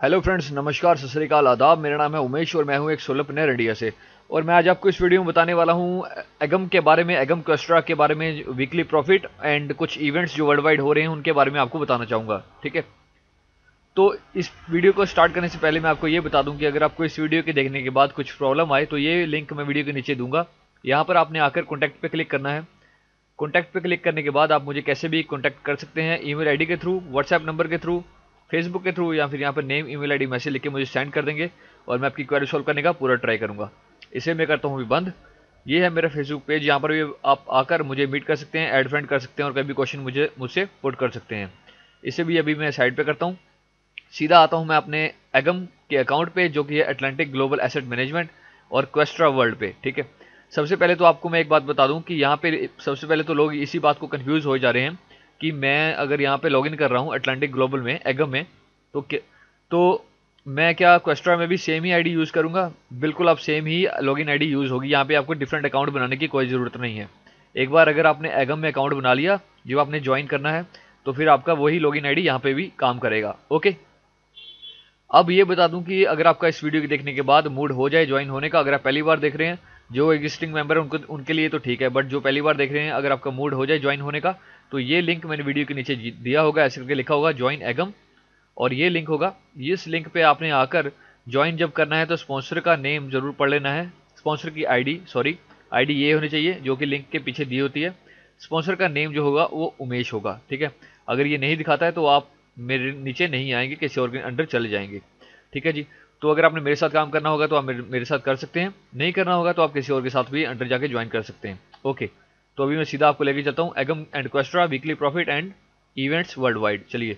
Hello friends, नमस्कार, सत श्री अकाल, आदाब। मेरा नाम है उमेश और मैं हूं एक सोलरप्रेन्योर इंडिया से। और मैं आज आपको इस वीडियो में बताने वाला हूं एगम के बारे में, एगम क्वेस्ट्रा के बारे में, वीकली प्रॉफिट एंड कुछ इवेंट्स जो वर्ल्ड वाइड हो रहे हैं उनके बारे में आपको बताना चाहूँगा। ठीक है, तो इस वीडियो को स्टार्ट करने से पहले मैं आपको ये बता दूं कि अगर आपको इस वीडियो के देखने के बाद कुछ प्रॉब्लम आए तो ये लिंक मैं वीडियो के नीचे दूंगा। यहाँ पर आपने आकर कॉन्टैक्ट पे क्लिक करना है। कॉन्टैक्ट पे क्लिक करने के बाद आप मुझे कैसे भी कॉन्टैक्ट कर सकते हैं, ईमेल आईडी के थ्रू, व्हाट्सएप नंबर के थ्रू, फेसबुक के थ्रू, या फिर यहाँ पर नेम ईमेल आईडी मैसेज लिख के मुझे सेंड कर देंगे और मैं आपकी क्वेरी सॉल्व करने का पूरा ट्राई करूँगा। इसे मैं करता हूँ अभी बंद। ये है मेरा फेसबुक पेज, यहाँ पर भी आप आकर मुझे मीट कर सकते हैं, ऐड फ्रेंड कर सकते हैं और कभी भी क्वेश्चन मुझसे पुट कर सकते हैं। इसे भी अभी मैं साइड पे करता हूँ। सीधा आता हूँ मैं अपने एगम के अकाउंट पे, जो कि है अटलांटिक ग्लोबल एसेट मैनेजमेंट और क्वेस्ट्रा वर्ल्ड पे। ठीक है, सबसे पहले तो आपको मैं एक बात बता दूं कि यहाँ पे सबसे पहले तो लोग इसी बात को कंफ्यूज हो जा रहे हैं कि मैं अगर यहाँ पे लॉगिन कर रहा हूँ अटलांटिक ग्लोबल में, एगम में, तो मैं क्या क्वेस्ट्रा में भी सेम ही आईडी यूज़ करूँगा? बिल्कुल, आप सेम ही लॉगिन आईडी यूज़ होगी। यहाँ पे आपको डिफरेंट अकाउंट बनाने की कोई ज़रूरत नहीं है। एक बार अगर आपने एगम में अकाउंट बना लिया, जो आपने ज्वाइन करना है, तो फिर आपका वही लॉगिन आईडी यहाँ पे भी काम करेगा। ओके, अब ये बता दूं कि अगर आपका इस वीडियो के देखने के बाद मूड हो जाए ज्वाइन होने का, अगर आप पहली बार देख रहे हैं, जो एग्जिस्टिंग मेंबर है उनके लिए तो ठीक है, बट जो पहली बार देख रहे हैं, अगर आपका मूड हो जाए ज्वाइन होने का, तो ये लिंक मैंने वीडियो के नीचे दिया होगा, ऐसे करके लिखा होगा ज्वाइन एगम, और ये लिंक होगा। इस लिंक पे आपने आकर ज्वाइन जब करना है तो स्पॉन्सर का नेम जरूर पढ़ लेना है। स्पॉन्सर की आईडी, सॉरी, आईडी ये होनी चाहिए जो कि लिंक के पीछे दी होती है। स्पॉन्सर का नेम जो होगा वो उमेश होगा। ठीक है, अगर ये नहीं दिखाता है तो आप मेरे नीचे नहीं आएंगे, किसी और के अंडर चले जाएंगे। ठीक है जी, तो अगर आपने मेरे साथ काम करना होगा तो आप मेरे साथ कर सकते हैं, नहीं करना होगा तो आप किसी और के साथ भी अंडर जाके ज्वाइन कर सकते हैं। ओके, तो अभी मैं सीधा आपको लेके चलता हूँ Agam and Questra weekly profit and events world wide. चलिए,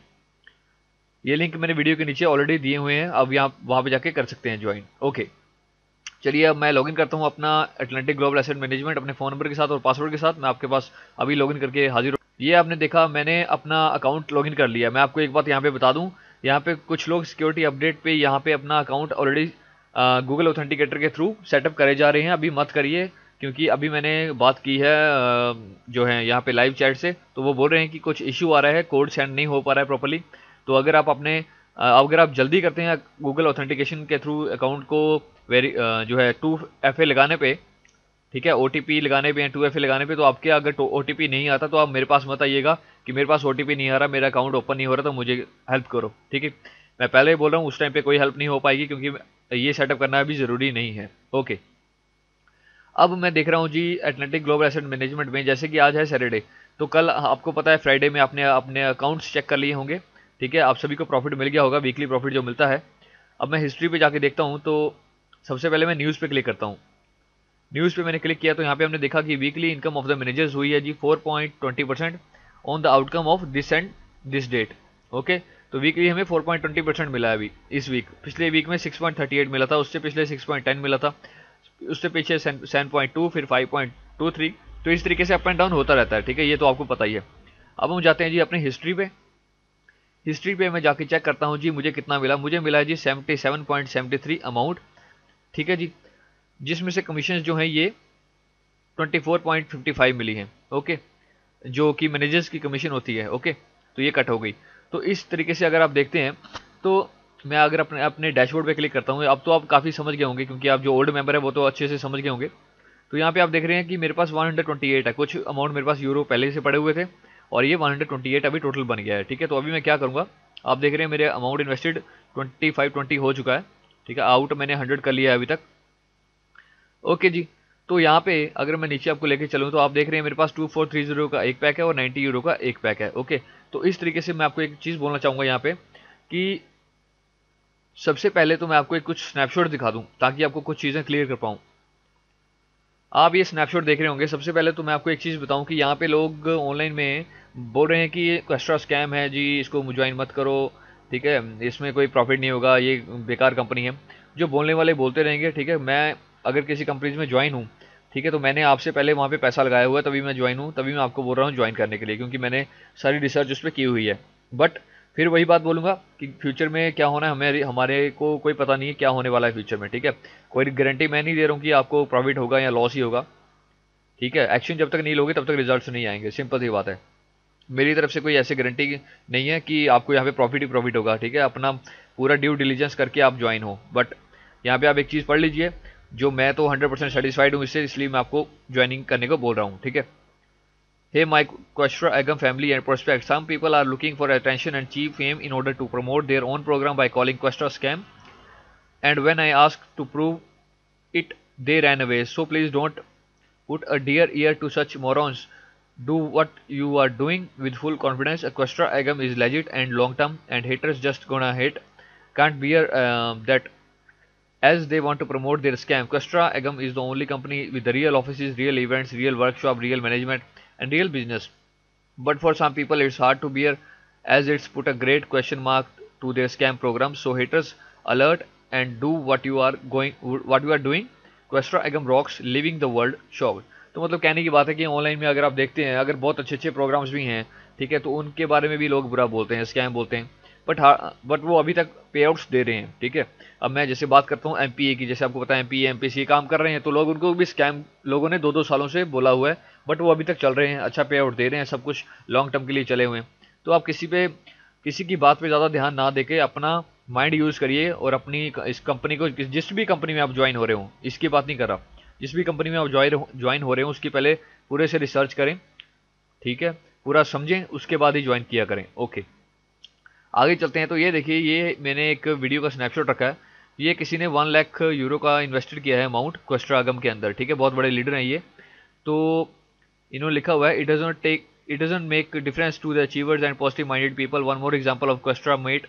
ये लिंक मैंने वीडियो के नीचे ऑलरेडी दिए हुए हैं, अब यहाँ वहाँ पे जाके कर सकते हैं ज्वाइन। ओके, चलिए अब मैं लॉगिन करता हूँ अपना अटलांटिक ग्लोबल एसेट मैनेजमेंट अपने फ़ोन नंबर के साथ और पासवर्ड के साथ। मैं आपके पास अभी लॉगिन करके हाजिर हूँ। ये आपने देखा, मैंने अपना अकाउंट लॉगिन कर लिया। मैं आपको एक बात यहाँ पे बता दूँ, यहाँ पे कुछ लोग सिक्योरिटी अपडेट पे यहाँ पे अपना अकाउंट ऑलरेडी गूगल ऑथेंटिकेटर के थ्रू सेटअप करे जा रहे हैं। अभी मत करिए, क्योंकि अभी मैंने बात की है जो है यहाँ पे लाइव चैट से, तो वो बोल रहे हैं कि कुछ इशू आ रहा है, कोड सेंड नहीं हो पा रहा है प्रॉपर्ली। तो अगर आप अगर आप जल्दी करते हैं गूगल ऑथेंटिकेशन के थ्रू अकाउंट को जो है 2FA लगाने पे, ठीक है, OTP लगाने पे या 2FA लगाने पे, तो आपके अगर OTP नहीं आता तो आप मेरे पास मत आइएगा कि मेरे पास OTP नहीं आ रहा, मेरा अकाउंट ओपन नहीं हो रहा, तो मुझे हेल्प करो। ठीक है, मैं पहले ही बोल रहा हूँ उस टाइम पे कोई हेल्प नहीं हो पाएगी, क्योंकि ये सेटअप करना भी ज़रूरी नहीं है। ओके, अब मैं देख रहा हूँ जी अटलांटिक ग्लोबल एसेट मैनेजमेंट में, जैसे कि आज है सैटरडे, तो कल आपको पता है फ्राइडे में आपने अपने अकाउंट्स चेक कर लिए होंगे। ठीक है, आप सभी को प्रॉफिट मिल गया होगा, वीकली प्रॉफिट जो मिलता है। अब मैं हिस्ट्री पे जाके देखता हूँ, तो सबसे पहले मैं न्यूज़ पे क्लिक करता हूँ। न्यूज़ पे मैंने क्लिक किया तो यहाँ पे हमने देखा कि weekly income of the managers हुई है जी 4.20% on the outcome of this and this date. Okay, तो वीकली हमें 4.20% मिला है अभी इस वीक। पिछले वीक में 6.38 मिला था, उससे पिछले 6.10 मिला था, उससे पीछे 7.2, फिर 5.23। तो इस तरीके से अप एंड डाउन होता रहता है। ठीक है, ये तो आपको पता ही है। अब हम जाते हैं जी अपनी हिस्ट्री पे। हिस्ट्री पे मैं जाके चेक करता हूँ जी मुझे कितना मिला। मुझे मिला है जी 77.73 अमाउंट। ठीक है जी, जिसमें से कमीशन जो है ये 24.55 मिली हैं। ओके, जो कि मैनेजर्स की कमीशन होती है। ओके, तो ये कट हो गई। तो इस तरीके से अगर आप देखते हैं, तो मैं अगर अपने अपने डैशबोर्ड पे क्लिक करता हूँ, अब तो आप काफ़ी समझ गए होंगे, क्योंकि आप जो ओल्ड मेंबर है वो तो अच्छे से समझ गए होंगे। तो यहाँ पे आप देख रहे हैं कि मेरे पास 128 है, कुछ अमाउंट मेरे पास यूरो पहले से पड़े हुए थे, और ये 128 अभी टोटल बन गया है। ठीक है, तो अभी मैं क्या करूँगा, आप देख रहे हैं मेरे अमाउंट इन्वेस्टेड 2520 हो चुका है। ठीक है, आउट मैंने 100 कर लिया है अभी तक। ओके जी, तो यहाँ पे अगर मैं नीचे आपको लेके चलूँ तो आप देख रहे हैं मेरे पास 2430 का एक पैक है और 90 यूरो का एक पैक है। ओके, तो इस तरीके से मैं आपको एक चीज़ बोलना चाहूँगा यहाँ पे कि सबसे पहले तो मैं आपको एक कुछ स्नैपशॉट दिखा दूँ ताकि आपको कुछ चीज़ें क्लियर कर पाऊँ। आप ये स्नैपशॉट देख रहे होंगे। सबसे पहले तो मैं आपको एक चीज़ बताऊं कि यहाँ पे लोग ऑनलाइन में बोल रहे हैं कि ये एक्स्ट्रा स्कैम है जी, इसको ज्वाइन मत करो। ठीक है, इसमें कोई प्रॉफिट नहीं होगा, ये बेकार कंपनी है। जो बोलने वाले बोलते रहेंगे। ठीक है, मैं अगर किसी कंपनीज में ज्वाइन हूँ, ठीक है, तो मैंने आपसे पहले वहाँ पे पैसा लगाया हुआ है, तभी मैं ज्वाइन हूँ, तभी मैं आपको बोल रहा हूँ ज्वाइन करने के लिए, क्योंकि मैंने सारी रिसर्च उस पर की हुई है। बट फिर वही बात बोलूँगा कि फ्यूचर में क्या होना है हमारे को कोई पता नहीं है क्या होने वाला है फ्यूचर में। ठीक है, कोई गारंटी मैं नहीं दे रहा हूँ कि आपको प्रॉफिट होगा या लॉस ही होगा। ठीक है, एक्शन जब तक नहीं लोगे तब तक रिजल्ट्स नहीं आएंगे, सिंपल सी बात है। मेरी तरफ से कोई ऐसी गारंटी नहीं है कि आपको यहाँ पे प्रॉफिट ही प्रॉफिट होगा। ठीक है, अपना पूरा ड्यू डिलीजेंस करके आप ज्वाइन हो। बट यहाँ पे आप एक चीज़ पढ़ लीजिए, जो मैं तो 100% सेटिस्फाइड हूँ इससे, इसलिए मैं आपको ज्वाइनिंग करने को बोल रहा हूँ, ठीक है। Hey, my Questra Agam family and prospects. Some people are looking for attention and cheap fame in order to promote their own program by calling Questra scam. And when I asked to prove it, they ran away. So please don't put a dear ear to such morons. Do what you are doing with full confidence. A Questra Agam is legit and long term, and haters just gonna hate. Can't bear that as they want to promote their scam. Questra Agam is the only company with the real offices, real events, real workshop, real management, and real business. But for some people it's hard to bear, as it's put a great question mark to their scam program. So haters, alert and do what you are doing. Questra Agam rocks, living the world show. तो मतलब कहने की बात है कि online में अगर आप देखते हैं, अगर बहुत अच्छे अच्छे प्रोग्राम्स भी हैं, ठीक है, तो उनके बारे में भी लोग बुरा बोलते हैं, स्कैम बोलते हैं। बट वो अभी तक पे आउट्स दे रहे हैं, ठीक है। अब मैं जैसे बात करता हूँ एमपीए की, जैसे आपको पता है एमपीए एमपीसी काम कर रहे हैं, तो लोग उनको भी स्कैम लोगों ने 2-2 सालों से बोला हुआ है, बट वो अभी तक चल रहे हैं, अच्छा पे आउट दे रहे हैं, सब कुछ लॉन्ग टर्म के लिए चले हुए हैं। तो आप किसी की बात पे ज़्यादा ध्यान ना देके अपना माइंड यूज़ करिए, और अपनी इस कंपनी को, जिस भी कंपनी में आप ज्वाइन हो रहे हो, इसकी बात नहीं कर रहा, जिस भी कंपनी में आप ज्वाइन हो रहे हो उसकी पहले पूरे से रिसर्च करें, ठीक है, पूरा समझें, उसके बाद ही ज्वाइन किया करें। ओके, आगे चलते हैं। तो ये देखिए, ये मैंने एक वीडियो का स्नैपशॉट रखा है। ये किसी ने 1 लाख यूरो का इन्वेस्टेड किया है अमाउंट क्वेस्ट्रा अगम के अंदर, ठीक है, बहुत बड़े लीडर हैं ये। तो इन्होंने लिखा हुआ है, it doesn't make difference to the achievers and positive minded people. One more example of Questra mate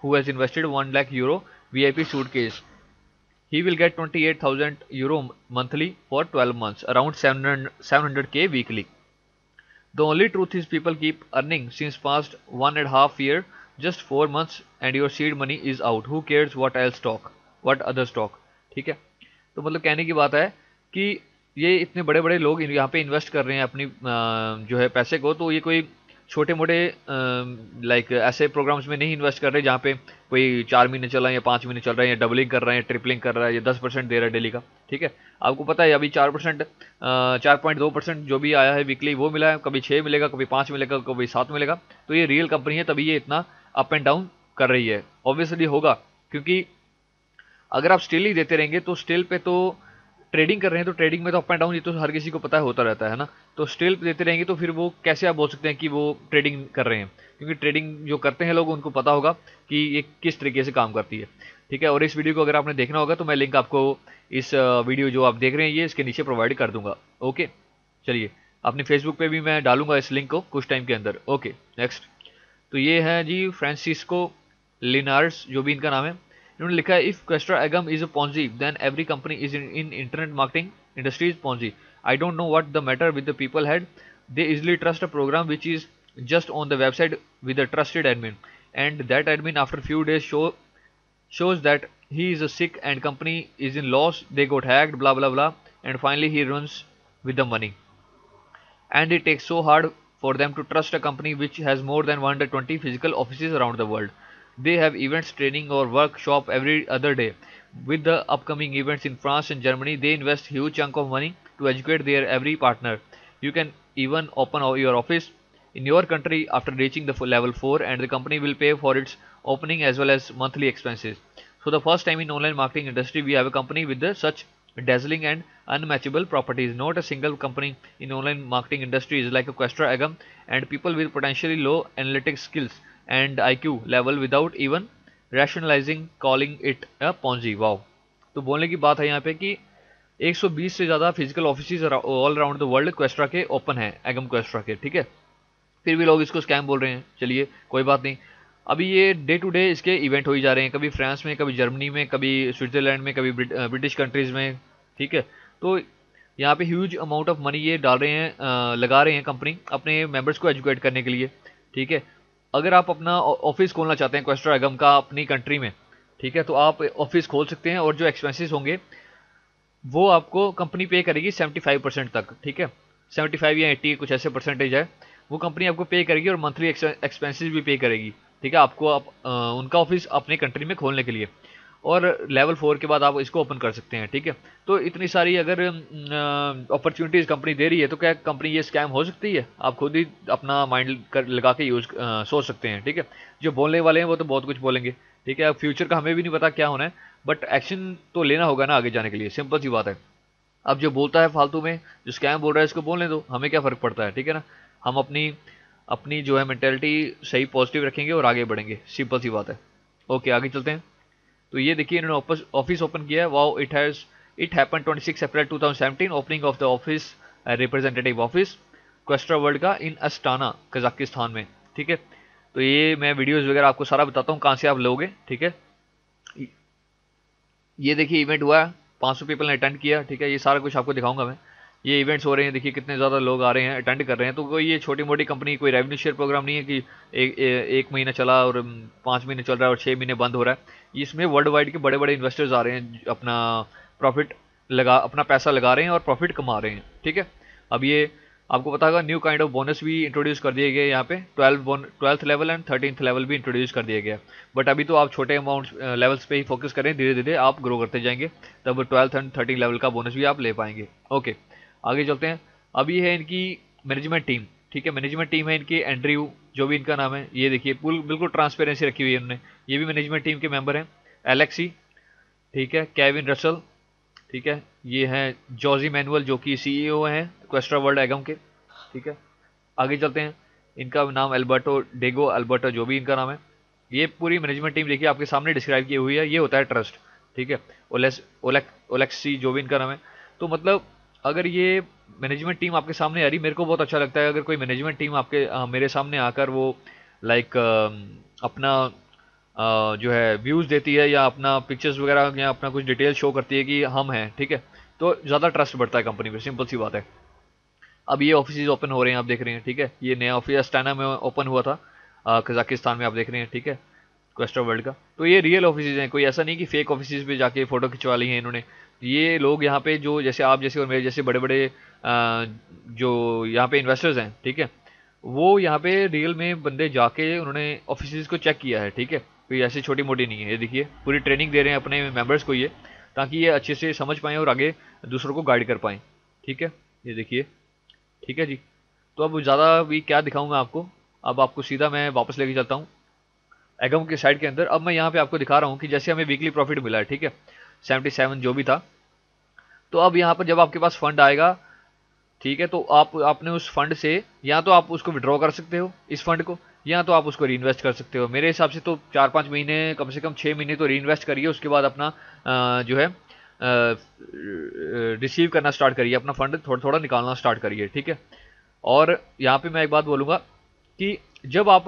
who has invested 1 lakh euro VIP suitcase. He will get 28,000 euro monthly for 12 months, around 700k weekly. The only truth is people keep earning since past 1.5 year, just 4 months and your seed money is out. Who cares what others talk? ठीक है, तो मतलब कहने की बात है कि ये इतने बड़े बड़े लोग यहाँ पे इन्वेस्ट कर रहे हैं अपनी जो है पैसे को, तो ये कोई छोटे मोटे लाइक ऐसे प्रोग्राम्स में नहीं इन्वेस्ट कर रहे जहाँ पे कोई 4 महीने चल रहा है या 5 महीने चल रहा है, या डबलिंग कर रहे हैं, ट्रिपलिंग कर रहा है, या 10% दे रहा है डेली का, ठीक है। आपको पता है अभी 4%, 4.2% जो भी आया है वीकली वो मिला है, कभी 6 मिलेगा, कभी 5 मिलेगा, कभी 7 मिलेगा। तो ये रियल कंपनी है, तभी ये इतना अप एंड डाउन कर रही है। ऑब्वियसली होगा, क्योंकि अगर आप स्टिल ही देते रहेंगे तो स्टिल पे तो ट्रेडिंग कर रहे हैं, तो ट्रेडिंग में तो अप एंड डाउन ये तो हर किसी को पता है होता रहता है ना। तो स्टिल देते रहेंगे तो फिर वो कैसे आप बोल सकते हैं कि वो ट्रेडिंग कर रहे हैं, क्योंकि ट्रेडिंग जो करते हैं लोग उनको पता होगा कि ये किस तरीके से काम करती है, ठीक है। और इस वीडियो को अगर आपने देखना होगा तो मैं लिंक आपको इस वीडियो जो आप देख रहे हैं ये इसके नीचे प्रोवाइड कर दूंगा। ओके, चलिए, अपने फेसबुक पे भी मैं डालूंगा इस लिंक को कुछ टाइम के अंदर। Okay, next. तो ये है जी फ्रांसिस्को लिनार्स, जो भी इनका नाम है। इन्होंने लिखा है, if Questra Agam is a Ponzi then every company is in internet marketing industry is Ponzi. I don't know what the matter with the people head, they easily trust a program which is just on the website with a trusted admin, and that admin after few days shows that he is a sick and company is in loss, they got hacked, blah blah blah, and finally he runs with the money. And it takes so hard for them to trust a company which has more than 120 physical offices around the world. They have events, training or workshop every other day. With the upcoming events in France and Germany, they invest huge chunk of money to educate their every partner. You can even open your office in your country after reaching the level 4, and the company will pay for its opening as well as monthly expenses. So the first time in online marketing industry we have a company with such dazzling and unmatchable properties. Not a single company in online marketing industry is like a Questra Agam, and people with potentially low analytics skills and IQ level without even rationalizing calling it a Ponzi. Wow. तो बोलने की बात है यहाँ पे कि 120 से ज़्यादा physical office all around the world Questra के ओपन है, एगम क्वेस्ट्रा के, ठीक है। फिर भी लोग इसको स्कैम बोल रहे हैं। चलिए, कोई बात नहीं। अभी ये डे टू डे इसके इवेंट हो ही जा रहे हैं, कभी फ्रांस में, कभी जर्मनी में, कभी स्विट्जरलैंड में, कभी ब्रिटिश कंट्रीज़ में, ठीक है। तो यहाँ पे ह्यूज अमाउंट ऑफ मनी ये डाल रहे हैं, लगा रहे हैं कंपनी अपने मेंबर्स को एजुकेट करने के लिए, ठीक है। अगर आप अपना ऑफिस खोलना चाहते हैं क्वेस्ट्रा एगम का अपनी कंट्री में, ठीक है, तो आप ऑफिस खोल सकते हैं, और जो एक्सपेंसेस होंगे वो आपको कंपनी पे करेगी 75% तक, ठीक है। 75 या 80 कुछ ऐसे परसेंटेज है, वो कंपनी आपको पे करेगी, और मंथली एक्सपेंसेस भी पे करेगी, ठीक है, आपको उनका ऑफिस अपने कंट्री में खोलने के लिए। और लेवल 4 के बाद आप इसको ओपन कर सकते हैं, ठीक है। तो इतनी सारी अगर अपॉर्चुनिटीज़ कंपनी दे रही है, तो क्या कंपनी ये स्कैम हो सकती है? आप खुद ही अपना माइंड लगा के सोच सकते हैं, ठीक है। जो बोलने वाले हैं वो तो बहुत कुछ बोलेंगे, ठीक है। अब फ्यूचर का हमें भी नहीं पता क्या होना है, बट एक्शन तो लेना होगा ना आगे जाने के लिए, सिंपल सी बात है। अब जो बोलता है फालतू में, जो स्कैम बोल रहा है इसको बोलने दो, हमें क्या फ़र्क पड़ता है, ठीक है ना। हम अपनी अपनी जो है मेंटेलिटी सही पॉजिटिव रखेंगे और आगे बढ़ेंगे, सिंपल सी बात है। ओके, आगे चलते हैं। तो ये देखिए इन्होंने ऑफिस ओपन किया है। Wow, it happen 26 April 2017, opening of the office, representative office Questra world का इन अस्टाना कजाकिस्तान में, ठीक है। तो ये मैं वीडियोस वगैरह आपको सारा बताता हूँ कहाँ से आप लोगे, ठीक है। ये देखिए इवेंट हुआ है, 500 पीपल ने अटेंड किया, ठीक है। ये सारा कुछ आपको दिखाऊंगा मैं। ये इवेंट्स हो रहे हैं, देखिए कितने ज़्यादा लोग आ रहे हैं, अटेंड कर रहे हैं। तो कोई ये छोटी मोटी कंपनी, कोई रेवेन्यू शेयर प्रोग्राम नहीं है कि एक महीना चला और 5 महीने चल रहा है और 6 महीने बंद हो रहा है। इसमें वर्ल्ड वाइड के बड़े बड़े इन्वेस्टर्स आ रहे हैं, अपना प्रॉफिट अपना पैसा लगा रहे हैं और प्रॉफिट कमा रहे हैं, ठीक है। अब ये आपको पता होगा, न्यू काइंड ऑफ बोनस भी इंट्रोड्यूस कर दिए गए यहाँ पे, 12th level and 13th level भी इंट्रोड्यूस कर दिया गया। बट अभी तो आप छोटे अमाउंट लेवल्स पे ही फोकस करें, धीरे धीरे आप ग्रो करते जाएंगे, तब 12th एंड 13th लेवल का बोनस भी आप ले पाएंगे। ओके, आगे चलते हैं। अभी है इनकी मैनेजमेंट टीम, ठीक है। मैनेजमेंट टीम है इनकी, एंड्रयू जो भी इनका नाम है, ये देखिए बिल्कुल ट्रांसपेरेंसी रखी हुई है इन्होंने। ये भी मैनेजमेंट टीम के मेंबर हैं। एलेक्सी, ठीक है, केविन रसल, ठीक है। ये हैं जॉजी मैनुअल जो कि सीईओ हैं क्वेस्ट्रा वर्ल्ड एगम के, ठीक है। आगे चलते हैं। इनका नाम अल्बर्टो डेगो अल्बर्टो जो भी इनका नाम है। ये पूरी मैनेजमेंट टीम देखिए आपके सामने डिस्क्राइब की हुई है, ये होता है ट्रस्ट, ठीक है। ओलेक्सी जो भी इनका नाम है। तो मतलब अगर ये मैनेजमेंट टीम आपके सामने आ रही, मेरे को बहुत अच्छा लगता है अगर कोई मैनेजमेंट टीम आपके मेरे सामने आकर वो लाइक अपना जो है व्यूज़ देती है, या अपना पिक्चर्स वगैरह या अपना कुछ डिटेल शो करती है कि हम हैं, ठीक है। तो ज़्यादा ट्रस्ट बढ़ता है कंपनी पे, सिंपल सी बात है। अब ये ऑफिस ओपन हो रहे हैं, आप देख रहे हैं, ठीक है। ये नया ऑफिस अस्टाना में ओपन हुआ था, कजाकिस्तान में, आप देख रहे हैं, ठीक है, क्वेस्टर वर्ल्ड का। तो ये रियल ऑफिस हैं, कोई ऐसा नहीं कि फेक ऑफिस पे जाके फ़ोटो खिंचवा ली हैं इन्होंने। ये लोग यहाँ पे जो जैसे आप जैसे और मेरे जैसे बड़े बड़े जो यहाँ पे इन्वेस्टर्स हैं, ठीक है, वो यहाँ पे रियल में बंदे जाके उन्होंने ऑफिस को चेक किया है, ठीक है। कोई ऐसी छोटी मोटी नहीं है। ये देखिए पूरी ट्रेनिंग दे रहे हैं अपने मेंबर्स को ये, ताकि ये अच्छे से समझ पाएँ और आगे दूसरों को गाइड कर पाएँ, ठीक है। ये देखिए, ठीक है जी। तो अब ज़्यादा भी क्या दिखाऊं मैं आपको, अब आपको सीधा मैं वापस लेके चलता हूँ एगम के साइड के अंदर। अब मैं यहाँ पे आपको दिखा रहा हूँ कि जैसे हमें वीकली प्रॉफिट मिला है, ठीक है, 77 जो भी था। तो अब यहाँ पर जब आपके पास फंड आएगा, ठीक है, तो आप आपने उस फंड से या तो आप उसको विड्रॉ कर सकते हो इस फंड को, या तो आप उसको री इन्वेस्ट कर सकते हो। मेरे हिसाब से तो 4-5 महीने, कम से कम 6 महीने तो री इन्वेस्ट करिए, उसके बाद अपना जो है रिसीव करना स्टार्ट करिए, अपना फंड थोड़ा थोड़ा निकालना स्टार्ट करिए, ठीक है। और यहाँ पे मैं एक बात बोलूँगा कि जब आप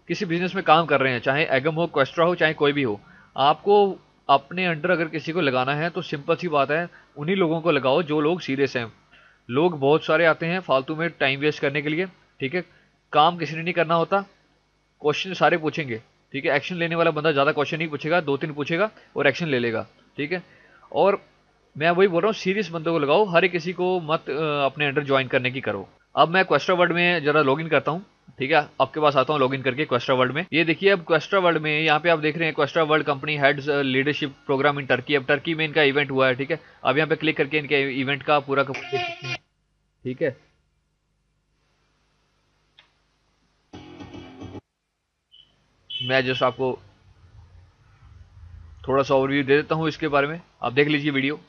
किसी बिजनेस में काम कर रहे हैं, चाहे एगम हो, क्वेस्ट्रा हो, चाहे कोई भी हो, आपको अपने अंडर अगर किसी को लगाना है तो सिंपल सी बात है, उन्हीं लोगों को लगाओ जो लोग सीरियस हैं। लोग बहुत सारे आते हैं फालतू में टाइम वेस्ट करने के लिए, ठीक है। काम किसी ने नहीं करना होता, क्वेश्चन सारे पूछेंगे, ठीक है। एक्शन लेने वाला बंदा ज़्यादा क्वेश्चन नहीं पूछेगा, 2-3 पूछेगा और एक्शन ले लेगा, ठीक है। और मैं वही बोल रहा हूँ, सीरियस बंदों को लगाओ, हर किसी को मत अपने अंडर ज्वाइन करने की करो। अब मैं क्वेस्ट्रा वर्ल्ड में जरा लॉगिन करता हूँ, ठीक है, आपके पास आता हूँ लॉगिन करके क्वेस्ट्रा वर्ल्ड में। ये देखिए अब क्वेस्ट्रा वर्ल्ड में यहाँ पे आप देख रहे हैं Questra world company heads leadership program in Turkey. अब टर्की में इनका इवेंट हुआ है, ठीक है। अब यहाँ पे क्लिक करके इनके इवेंट का पूरा देख सकते हैं, ठीक है। मैं जस्ट आपको थोड़ा सा ओवरव्यू दे देता हूँ इसके बारे में, आप देख लीजिए वीडियो।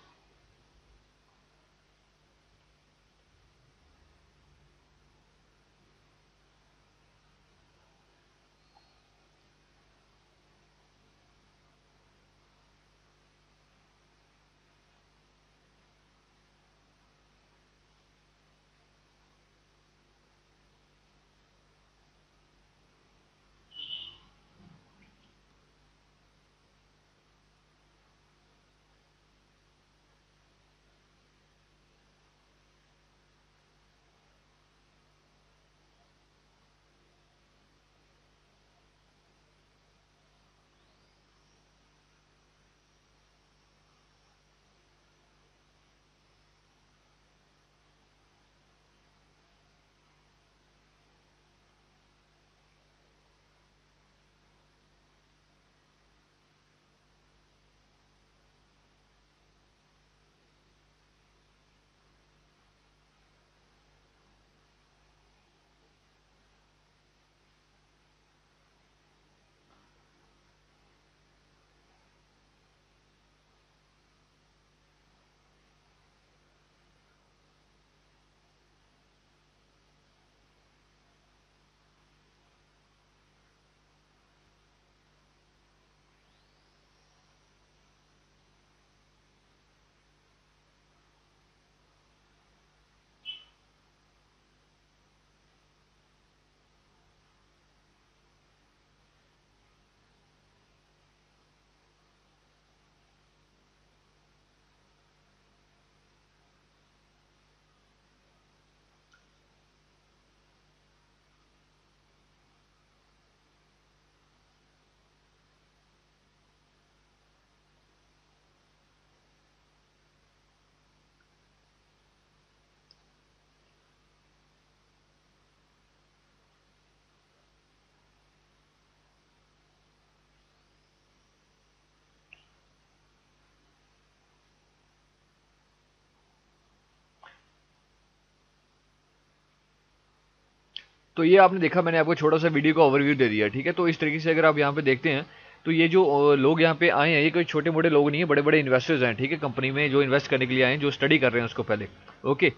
तो ये आपने देखा, मैंने आपको छोटा सा वीडियो का ओवरव्यू दे दिया, ठीक है। तो इस तरीके से अगर आप यहाँ पे देखते हैं तो ये जो लोग यहाँ पे आए हैं, ये कोई छोटे मोटे लोग नहीं है, बड़े बड़े इन्वेस्टर्स हैं, ठीक है, कंपनी में जो इन्वेस्ट करने के लिए आए हैं, जो स्टडी कर रहे हैं उसको पहले। ओके,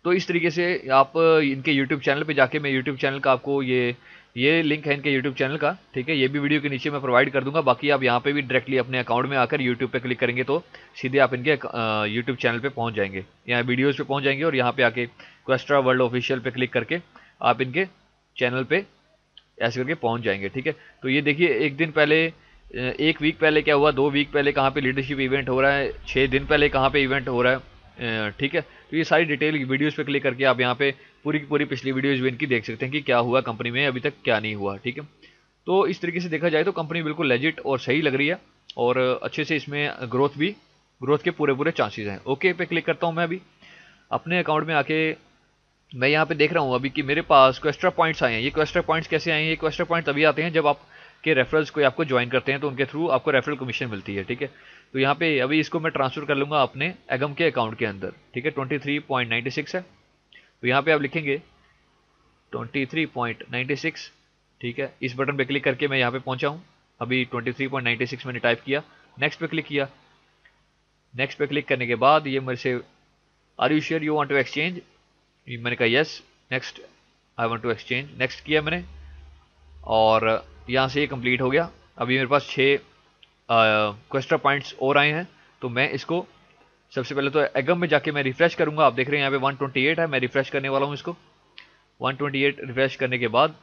तो इस तरीके से आप इनके यूट्यूब चैनल पे जाके, मैं यूट्यूब चैनल का आपको ये लिंक है इनके यूट्यूब चैनल का, ठीक है, ये भी वीडियो के नीचे मैं प्रोवाइड कर दूंगा। बाकी आप यहाँ पे भी डायरेक्टली अपने अकाउंट में आकर यूट्यूब पे क्लिक करेंगे तो सीधे आप इनके यूट्यूब चैनल पे पहुँच जाएंगे, यहाँ वीडियोज़ पे पहुँच जाएंगे, और यहाँ पे आके क्वेस्ट्रा वर्ल्ड ऑफिशियल पे क्लिक करके आप इनके चैनल पे ऐसे करके पहुँच जाएंगे, ठीक है। तो ये देखिए, एक दिन पहले, एक वीक पहले क्या हुआ, 2 वीक पहले कहाँ पे लीडरशिप इवेंट हो रहा है, 6 दिन पहले कहाँ पे इवेंट हो रहा है, ठीक है। तो ये सारी डिटेल वीडियोस पे क्लिक करके आप यहाँ पे पूरी की पूरी पिछली वीडियोस भी इनकी देख सकते हैं कि क्या हुआ कंपनी में, अभी तक क्या नहीं हुआ, ठीक है। तो इस तरीके से देखा जाए तो कंपनी बिल्कुल लेजिट और सही लग रही है, और अच्छे से इसमें ग्रोथ के पूरे पूरे चांसेस हैं। ओके पे क्लिक करता हूँ मैं अभी अपने अकाउंट में आके। मैं यहाँ पे देख रहा हूँ अभी कि मेरे पास क्वेस्ट्रा पॉइंट्स आए हैं। ये क्वेस्ट्रा पॉइंट्स कैसे आए हैं? ये क्वेस्ट्रा पॉइंट तभी आते हैं जब आप के रेफरल्स कोई आपको ज्वाइन करते हैं, तो उनके थ्रू आपको रेफरल कमीशन मिलती है, ठीक है। तो यहाँ पे अभी इसको मैं ट्रांसफर कर लूँगा अपने एगम के अकाउंट के अंदर, ठीक है। 23.96 है, तो यहाँ पे आप लिखेंगे 23.96, ठीक है। इस बटन पे क्लिक करके मैं यहाँ पे पहुँचा हूँ। अभी 23.96 मैंने टाइप किया, नेक्स्ट पे क्लिक किया। नेक्स्ट पे क्लिक करने के बाद ये मेरे से are you sure you want to exchange, मैंने कहा yes, next I want to exchange, next किया मैंने, और यहाँ से ये कंप्लीट हो गया। अभी मेरे पास 6 क्वेस्ट्रा पॉइंट्स और आए हैं, तो मैं इसको सबसे पहले तो एगम में जाके मैं रिफ्रेश करूंगा। आप देख रहे हैं यहाँ पे 128 है, मैं रिफ्रेश करने वाला हूँ इसको। 128 रिफ्रेश करने के बाद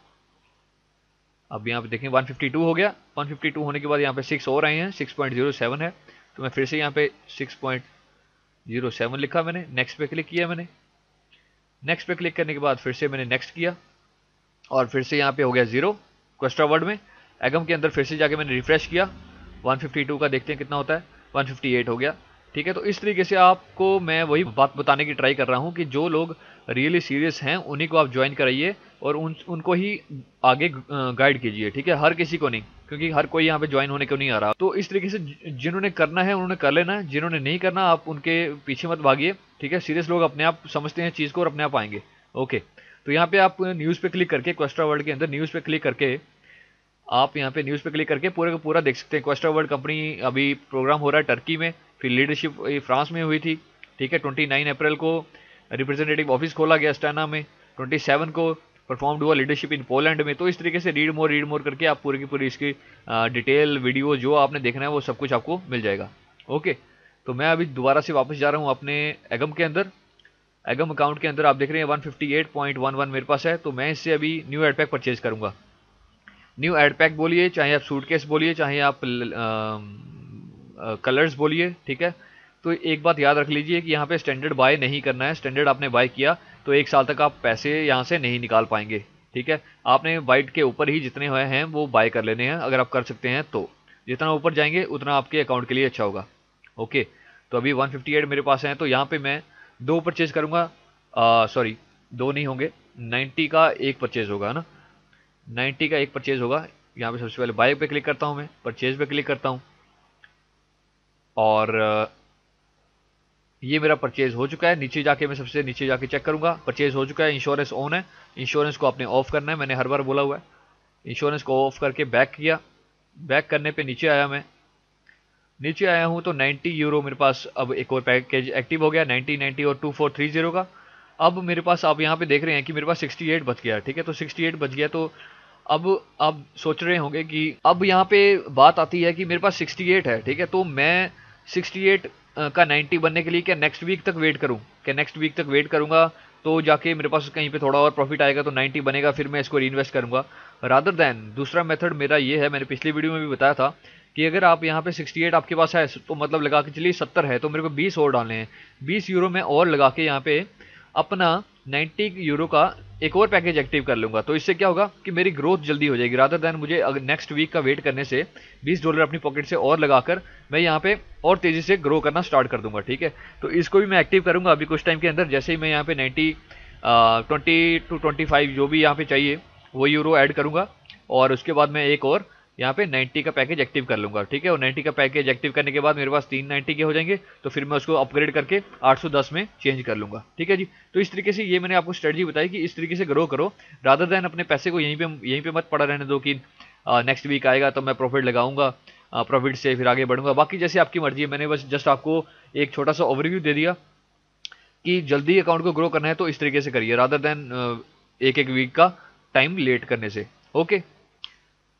अब यहाँ पे देखें 152 हो गया। 152 होने के बाद यहाँ पे 6 और आए हैं, 6.07 है, तो मैं फिर से यहाँ पे 6.07 लिखा मैंने, नेक्स्ट पे क्लिक किया मैंने। नेक्स्ट पे क्लिक करने के बाद फिर से मैंने नेक्स्ट किया, और फिर से यहाँ पे हो गया 0 क्वेस्ट्रा वर्ड में। एगम के अंदर फिर से जाके मैंने रिफ्रेश किया, 152 का देखते हैं कितना होता है, 158 हो गया, ठीक है। तो इस तरीके से आपको मैं वही बात बताने की ट्राई कर रहा हूँ कि जो लोग रियली सीरियस हैं उन्हीं को आप ज्वाइन कराइए, और उनको ही आगे गाइड कीजिए, ठीक है, हर किसी को नहीं, क्योंकि हर कोई यहाँ पे ज्वाइन होने को नहीं आ रहा। तो इस तरीके से जिन्होंने करना है उन्होंने कर लेना है, जिन्होंने नहीं करना आप उनके पीछे मत भागिए, ठीक है। सीरियस लोग अपने आप समझते हैं चीज़ को और अपने आप आएंगे। ओके, तो यहाँ पे आप न्यूज़ पे क्लिक करके, क्वेस्ट्रा वर्ल्ड के अंदर न्यूज़ पे क्लिक करके आप यहाँ पे न्यूज़ पे क्लिक करके पूरे का पूरा देख सकते हैं। क्वेस्ट्रा वर्ल्ड कंपनी अभी प्रोग्राम हो रहा है टर्की में, फिर लीडरशिप फ्रांस में हुई थी, ठीक है। 29 अप्रैल को रिप्रेजेंटेटिव ऑफिस खोला गया अस्टाना में, 27 को परफॉर्म्ड हुआ लीडरशिप इन पोलैंड में। तो इस तरीके से रीड मोर करके आप पूरी की पूरी इसकी डिटेल वीडियो जो आपने देखना है वो सब कुछ आपको मिल जाएगा। ओके, तो मैं अभी दोबारा से वापस जा रहा हूँ अपने एगम के अंदर। एगम अकाउंट के अंदर आप देख रहे हैं 158.11 मेरे पास है, तो मैं इससे अभी न्यू एड पैक परचेज करूँगा। न्यू एड पैक बोलिए, चाहे आप सूटकेस बोलिए, चाहे आप कलर्स बोलिए, ठीक है। तो एक बात याद रख लीजिए कि यहाँ पे स्टैंडर्ड बाय नहीं करना है। स्टैंडर्ड आपने बाय किया तो 1 साल तक आप पैसे यहाँ से नहीं निकाल पाएंगे, ठीक है। आपने वाइट के ऊपर ही जितने हुए हैं वो बाय कर लेने हैं, अगर आप कर सकते हैं तो। जितना ऊपर जाएंगे उतना आपके अकाउंट के लिए अच्छा होगा। ओके, तो अभी 158 मेरे पास हैं, तो यहाँ पे मैं 2 परचेज करूँगा, सॉरी 2 नहीं होंगे, 90 का 1 परचेज होगा ना, 90 का 1 परचेज होगा। यहाँ पे सबसे पहले बाय पे क्लिक करता हूँ, मैं परचेज पे क्लिक करता हूँ, और ये मेरा परचेज हो चुका है। नीचे जाके मैं सबसे नीचे जाके चेक करूंगा, परचेज हो चुका है। इंश्योरेंस ऑन है, इंश्योरेंस को आपने ऑफ करना है, मैंने हर बार बोला हुआ है। इंश्योरेंस को ऑफ करके बैक किया, बैक करने पे नीचे आया, मैं नीचे आया हूँ तो 90 यूरो मेरे पास अब एक और पैकेज एक्टिव हो गया, 90 और 2430 का। अब मेरे पास आप यहाँ पे देख रहे हैं कि मेरे पास 68 बच गया, ठीक है। तो 68 बच गया, तो अब आप सोच रहे होंगे कि अब यहाँ पे बात आती है कि मेरे पास 68 है, ठीक है। तो मैं 68 का 90 बनने के लिए क्या नेक्स्ट वीक तक वेट करूं? क्या नेक्स्ट वीक तक वेट करूंगा तो जाके मेरे पास कहीं पे थोड़ा और प्रॉफिट आएगा तो 90 बनेगा, फिर मैं इसको रीइन्वेस्ट करूंगा। रादर दैन दूसरा मेथड मेरा ये है, मैंने पिछली वीडियो में भी बताया था कि अगर आप यहाँ पे 68 आपके पास है तो मतलब लगा के चलिए 70 है, तो मेरे को 20 और डालने हैं। 20 यूरो में और लगा के यहाँ पे अपना 90 यूरो का एक और पैकेज एक्टिव कर लूंगा। तो इससे क्या होगा कि मेरी ग्रोथ जल्दी हो जाएगी, रादर दैन मुझे अगर नेक्स्ट वीक का वेट करने से $20 अपनी पॉकेट से और लगाकर मैं यहाँ पे और तेजी से ग्रो करना स्टार्ट कर दूंगा, ठीक है। तो इसको भी मैं एक्टिव करूंगा अभी कुछ टाइम के अंदर। जैसे ही मैं यहाँ पे 20 to 25 जो भी यहाँ पे चाहिए वो यूरो ऐड करूंगा, और उसके बाद मैं एक और यहाँ पे 90 का पैकेज एक्टिव कर लूँगा, ठीक है। और 90 का पैकेज एक्टिव करने के बाद मेरे पास 390 के हो जाएंगे, तो फिर मैं उसको अपग्रेड करके 810 में चेंज कर लूँगा, ठीक है जी। तो इस तरीके से ये मैंने आपको स्ट्रेटजी बताई कि इस तरीके से ग्रो करो, रादर देन अपने पैसे को यहीं पे मत पड़ा रहने दो कि नेक्स्ट वीक आएगा तो मैं प्रॉफिट लगाऊंगा, प्रॉफिट से फिर आगे बढ़ूंगा। बाकी जैसे आपकी मर्जी है, मैंने बस जस्ट आपको एक छोटा सा ओवरव्यू दे दिया कि जल्दी अकाउंट को ग्रो करना है तो इस तरीके से करिए, रादर देन एक एक वीक का टाइम लेट करने से। ओके,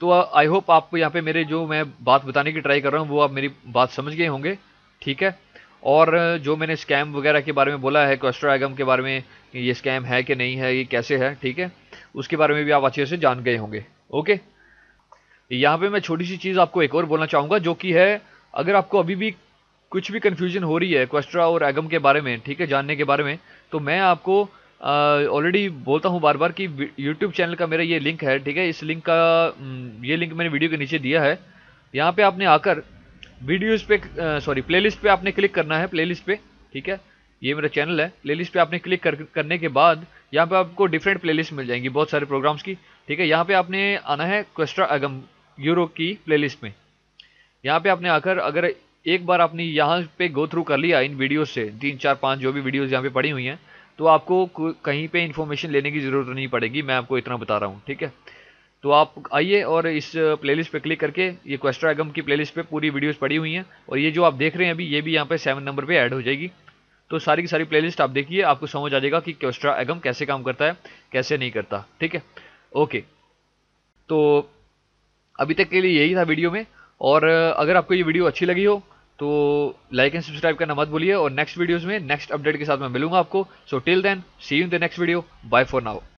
तो आई होप आप यहाँ पे मेरे जो मैं बात बताने की ट्राई कर रहा हूँ वो आप मेरी बात समझ गए होंगे, ठीक है। और जो मैंने स्कैम वगैरह के बारे में बोला है, क्वेस्ट्रा एगम के बारे में, ये स्कैम है कि नहीं है, ये कैसे है, ठीक है, उसके बारे में भी आप अच्छे से जान गए होंगे। ओके, यहाँ पे मैं छोटी सी चीज़ आपको एक और बोलना चाहूँगा, जो कि है, अगर आपको अभी भी कुछ भी कन्फ्यूजन हो रही है क्वेस्ट्रा और एगम के बारे में, ठीक है, जानने के बारे में, तो मैं आपको ऑलरेडी बोलता हूँ बार बार कि यूट्यूब चैनल का मेरा ये लिंक है, ठीक है। इस लिंक का ये लिंक मैंने वीडियो के नीचे दिया है। यहाँ पे आपने आकर वीडियोज़ पे प्लेलिस्ट पे आपने क्लिक करना है, प्लेलिस्ट पे, ठीक है। ये मेरा चैनल है, प्लेलिस्ट पे आपने क्लिक करने के बाद यहाँ पे आपको डिफरेंट प्लेलिस्ट मिल जाएंगी बहुत सारे प्रोग्राम्स की, ठीक है। यहाँ पे आपने आना है क्वेस्ट्रा एगम यूरो की प्लेलिस्ट में। यहाँ पे आपने आकर अगर एक बार आपने यहाँ पे गो थ्रू कर लिया इन वीडियोस से, 3 4 5 जो भी वीडियोस यहाँ पे पड़ी हुई हैं, तो आपको कहीं पे इन्फॉर्मेशन लेने की ज़रूरत नहीं पड़ेगी, मैं आपको इतना बता रहा हूँ, ठीक है। तो आप आइए और इस प्लेलिस्ट पे क्लिक करके, ये क्वेस्ट्रा एगम की प्लेलिस्ट पे पूरी वीडियोस पड़ी हुई हैं, और ये जो आप देख रहे हैं अभी, ये भी यहाँ पे 7 नंबर पे ऐड हो जाएगी। तो सारी की सारी प्लेलिस्ट आप देखिए, आपको समझ आ जाएगा कि क्वेस्ट्रा एगम कैसे काम करता है, कैसे नहीं करता, ठीक है। ओके, तो अभी तक के लिए यही था वीडियो में, और अगर आपको ये वीडियो अच्छी लगी हो तो लाइक एंड सब्सक्राइब करना मत भूलिए, और नेक्स्ट वीडियोस में नेक्स्ट अपडेट के साथ मैं मिलूंगा आपको। So till then, see you in the next video, bye for now.